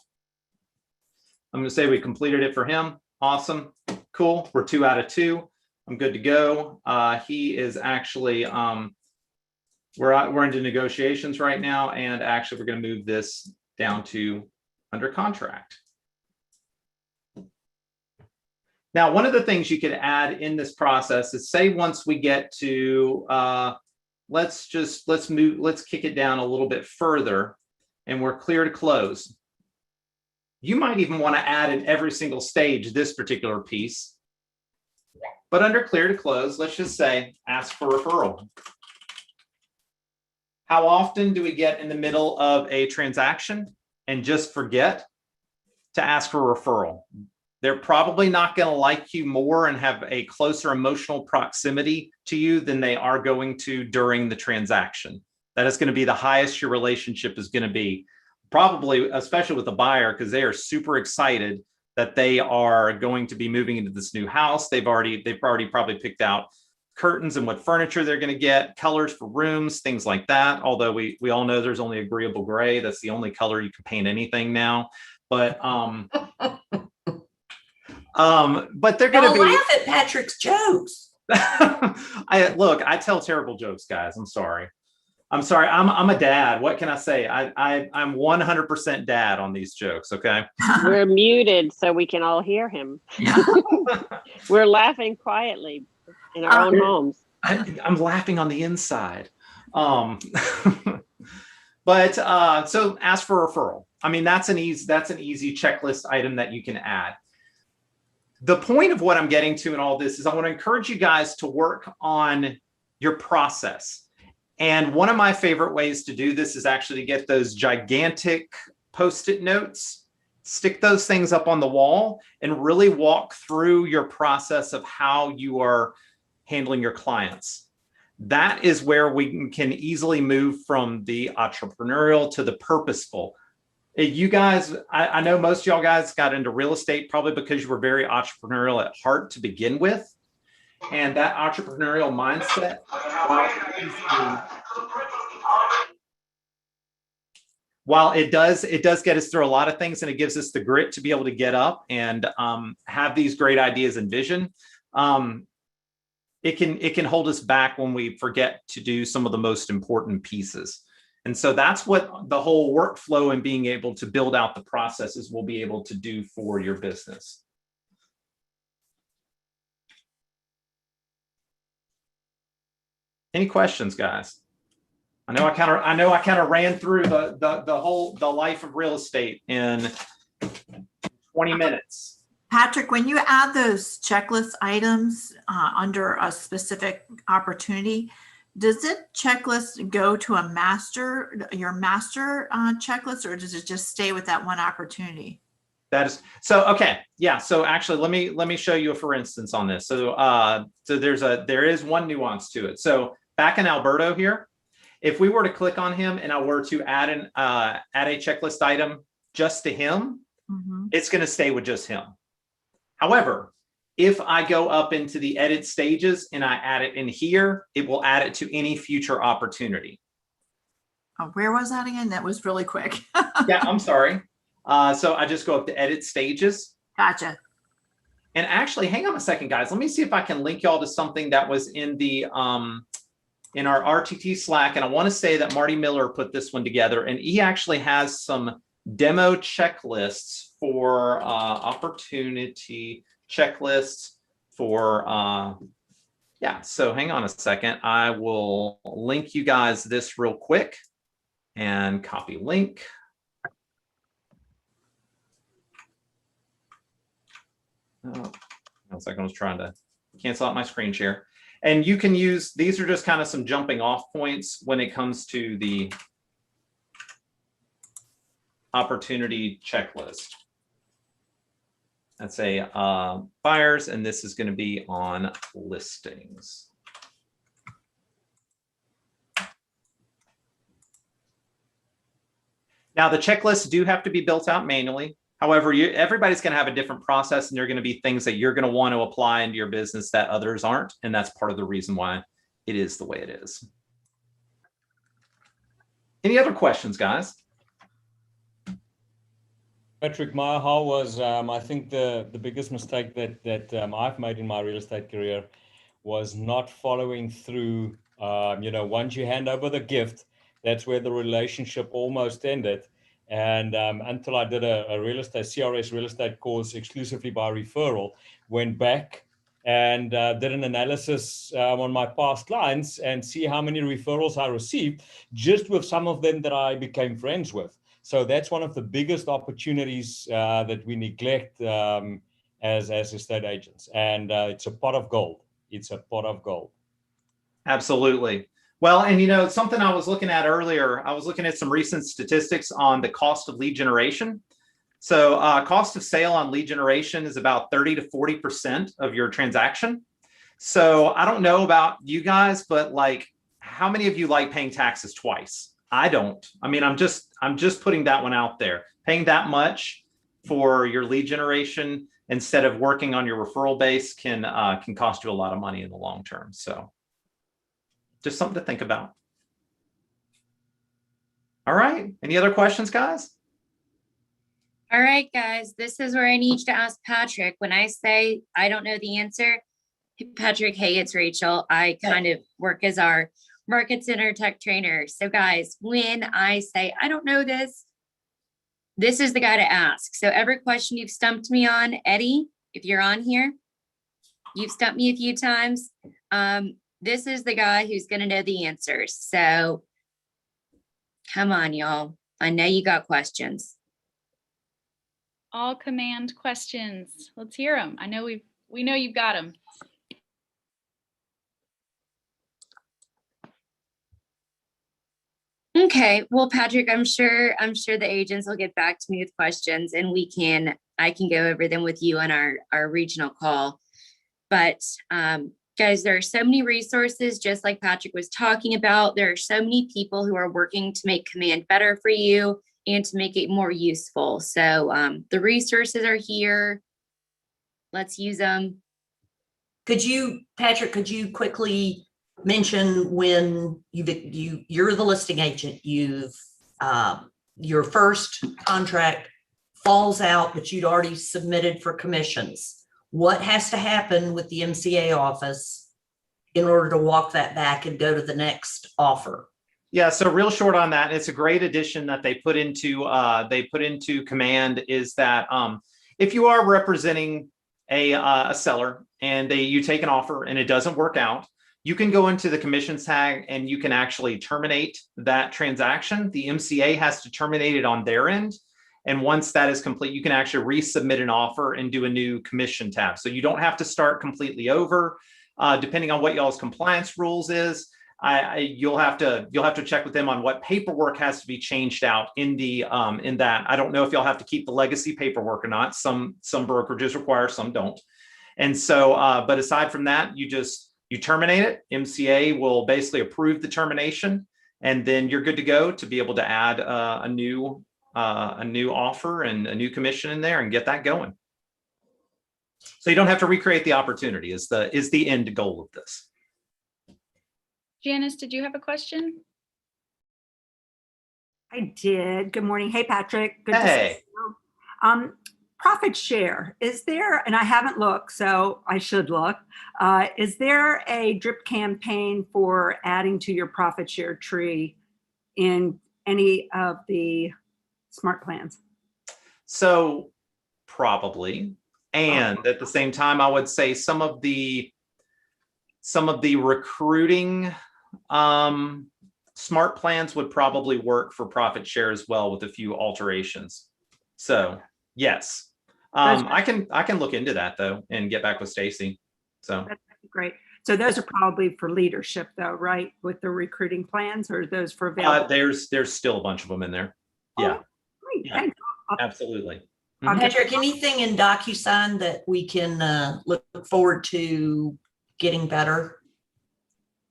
I'm going to say we completed it for him. Awesome. Cool. We're 2 out of 2. I'm good to go. He is actually, we're into negotiations right now. And actually, we're going to move this down to under contract. Now, one of the things you could add in this process is, say, once we get to, let's kick it down a little bit further and we're clear to close. You might even want to add in every single stage this particular piece. But under clear to close, let's just say, ask for referral. How often do we get in the middle of a transaction and just forget to ask for referral? They're probably not going to like you more and have a closer emotional proximity to you than they are going to during the transaction. That is going to be the highest your relationship is going to be, probably, especially with the buyer, because they are super excited that they are going to be moving into this new house. They've already probably picked out curtains and what furniture they're going to get, colors for rooms, things like that. Although we all know there's only agreeable gray. That's the only color you can paint anything now. But but they're going to laugh at Patrick's jokes. I tell terrible jokes, guys. I'm sorry. I'm a dad. What can I say? I'm 100% dad on these jokes. Okay. We're muted so we can all hear him. We're laughing quietly in our own homes. I'm laughing on the inside. But so ask for referral. I mean, that's an easy checklist item that you can add. The point of what I'm getting to in all this is I want to encourage you guys to work on your process. And one of my favorite ways to do this is actually to get those gigantic Post-it notes, stick those things up on the wall, and really walk through your process of how you are handling your clients. That is where we can easily move from the entrepreneurial to the purposeful. You guys, I know most of y'all guys got into real estate probably because you were very entrepreneurial at heart to begin with. And that entrepreneurial mindset, while it does get us through a lot of things and it gives us the grit to be able to get up and have these great ideas and vision, it can hold us back when we forget to do some of the most important pieces. And so that's what the whole workflow and being able to build out the processes will be able to do for your business. Any questions, guys? I know I kind of ran through the life of real estate in 20 minutes. Patrick, when you add those checklist items under a specific opportunity, does it checklist go to your master checklist, or does it just stay with that one opportunity? That is so okay. Yeah. So actually, let me show you a for instance on this. So there is one nuance to it. So back in Alberto here, if we were to click on him and I were to add a checklist item just to him, it's going to stay with just him. However, if I go up into the edit stages and I add it in here, it will add it to any future opportunity. Oh, where was that again? That was really quick. Yeah, I'm sorry. So I just go up to edit stages. Gotcha. And actually, hang on a second, guys. Let me see if I can link y'all to something that was in the in our RTT Slack. And I want to say that Marty Miller put this one together, and he actually has some demo checklists for opportunity checklists for yeah. So hang on a second. I will link you guys this real quick and copy link. Oh, 1 second, I was trying to cancel out my screen share. And you can use, these are just kind of some jumping off points when it comes to the opportunity checklist. That's a buyers, and this is going to be on listings. Now the checklists do have to be built out manually. However, everybody's going to have a different process, and there are going to be things that you're going to want to apply into your business that others aren't. And that's part of the reason why it is the way it is. Any other questions, guys? Patrick, how was, I think the biggest mistake that I've made in my real estate career was not following through. Once you hand over the gift, that's where the relationship almost ended. And until I did a real estate, CRS real estate course exclusively by referral, went back and did an analysis on my past clients and see how many referrals I received, just with some of them that I became friends with. So that's one of the biggest opportunities that we neglect as estate agents. And it's a pot of gold. It's a pot of gold. Absolutely. Well, and something I was looking at earlier, I was looking at some recent statistics on the cost of lead generation. So cost of sale on lead generation is about 30 to 40% of your transaction. So I don't know about you guys, but like, how many of you like paying taxes twice? I don't. I mean, I'm just putting that one out there. Paying that much for your lead generation instead of working on your referral base can cost you a lot of money in the long term. So just something to think about. All right. Any other questions, guys? All right, guys, this is where I need you to ask Patrick. When I say I don't know the answer, Patrick, hey, it's Rachel. I kind of work as our market center tech trainer. So guys, when I say I don't know this, this is the guy to ask. So every question you've stumped me on, Eddie, if you're on here, you've stumped me a few times. This is the guy who's going to know the answers. So come on, y'all. I know you got questions. All command questions. Let's hear them. I know we know you've got them. Okay. Well, Patrick, I'm sure the agents will get back to me with questions, and I can go over them with you on our regional call. But guys, there are so many resources, just like Patrick was talking about. There are so many people who are working to make Command better for you and to make it more useful. So the resources are here. Let's use them. Patrick, could you quickly mention when you're the listing agent, your first contract falls out, but you'd already submitted for commissions? What has to happen with the MCA office in order to walk that back and go to the next offer? Yeah, so real short on that, it's a great addition that they put into Command is that if you are representing a seller and you take an offer and it doesn't work out, you can go into the commissions tag and you can actually terminate that transaction. The MCA has to terminate it on their end. And once that is complete, you can actually resubmit an offer and do a new commission tab. So you don't have to start completely over, depending on what y'all's compliance rules is. you'll have to check with them on what paperwork has to be changed out in the in that. I don't know if you'll have to keep the legacy paperwork or not. Some brokerages require, some don't. And so, but aside from that, you terminate it. MCA will basically approve the termination, and then you're good to go to be able to add a new offer and a new commission in there and get that going. So you don't have to recreate the opportunity is the end goal of this. Janice, did you have a question? I did. Good morning. Hey, Patrick. Good to Hey. see you. Profit share, is there, and I haven't looked, so I should look, is there a drip campaign for adding to your profit share tree in any of the smart plans? So probably. And at the same time, I would say some of the recruiting smart plans would probably work for profit share as well with a few alterations. So yes, I can look into that though and get back with Stacy. So that's great. So those are probably for leadership though, right? With the recruiting plans, or those for available? There's still a bunch of them in there. Yeah. Great. Yeah. Thanks. Absolutely. Patrick, anything in DocuSign that we can look forward to getting better?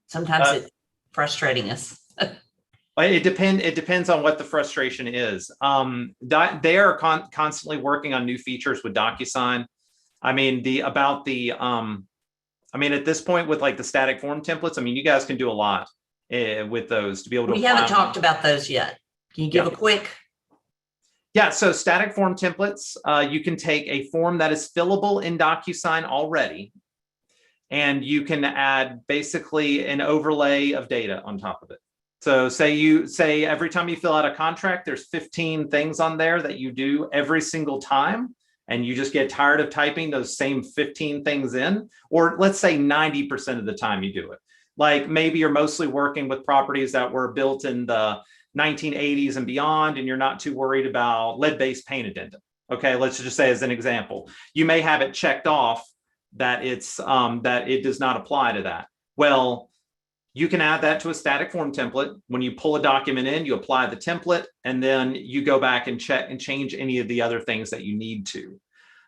Sometimes it's frustrating us. It depends on what the frustration is. They are constantly working on new features with DocuSign. I mean, at this point with like the static form templates, I mean, you guys can do a lot with those to be able to. We haven't talked about those yet. Can you give a quick? Yeah, so static form templates, you can take a form that is fillable in DocuSign already, and you can add basically an overlay of data on top of it. So say every time you fill out a contract, there's 15 things on there that you do every single time, and you just get tired of typing those same 15 things in, or let's say 90% of the time you do it. Like maybe you're mostly working with properties that were built in the 1980s and beyond, and you're not too worried about lead-based paint addendum. Okay, let's just say as an example, you may have it checked off that it's that it does not apply to that. Well, you can add that to a static form template. When you pull a document in, you apply the template, and then you go back and check and change any of the other things that you need to.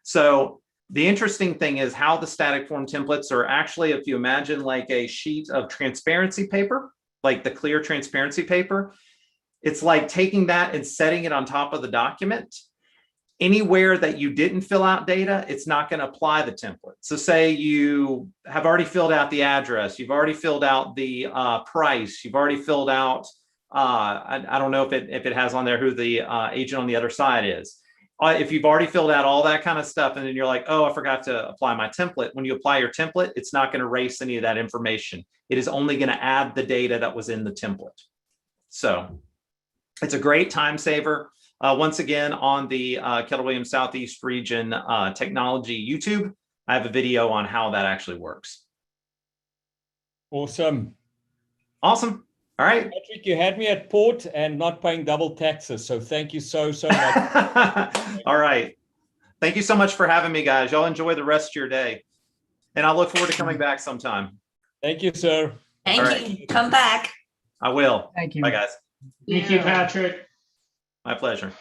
So the interesting thing is how the static form templates are actually, if you imagine like a sheet of transparency paper, like the clear transparency paper, it's like taking that and setting it on top of the document. Anywhere that you didn't fill out data, it's not going to apply the template. So say you have already filled out the address, you've already filled out the price, you've already filled out, I don't know if it has on there who the agent on the other side is. If you've already filled out all that kind of stuff, and then you're like, oh, I forgot to apply my template. When you apply your template, it's not going to erase any of that information. It is only going to add the data that was in the template. So it's a great time saver. Once again, on the Keller Williams Southeast Region Technology YouTube, I have a video on how that actually works. Awesome. Awesome. All right. Patrick, you had me at port and not paying double taxes. So thank you so much. All right. Thank you so much for having me, guys. Y'all enjoy the rest of your day. And I look forward to coming back sometime. Thank you, sir. Thank you. Come back. I will. Thank you. Bye, guys. Thank you, Patrick. My pleasure.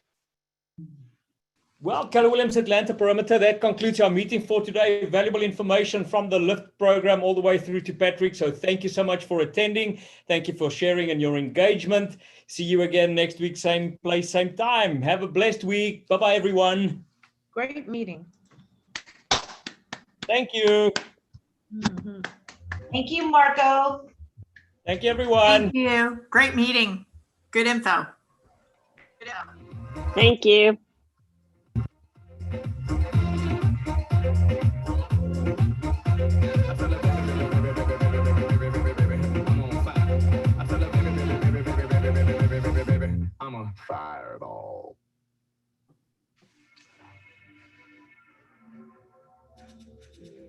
Well, Keller Williams Atlanta Perimeter, that concludes our meeting for today. Valuable information from the LIFT program all the way through to Patrick. So thank you so much for attending. Thank you for sharing and your engagement. See you again next week, same place, same time. Have a blessed week. Bye-bye, everyone. Great meeting. Thank you. Thank you, Marco. Thank you, everyone. Thank you. Great meeting. Good info. Thank you.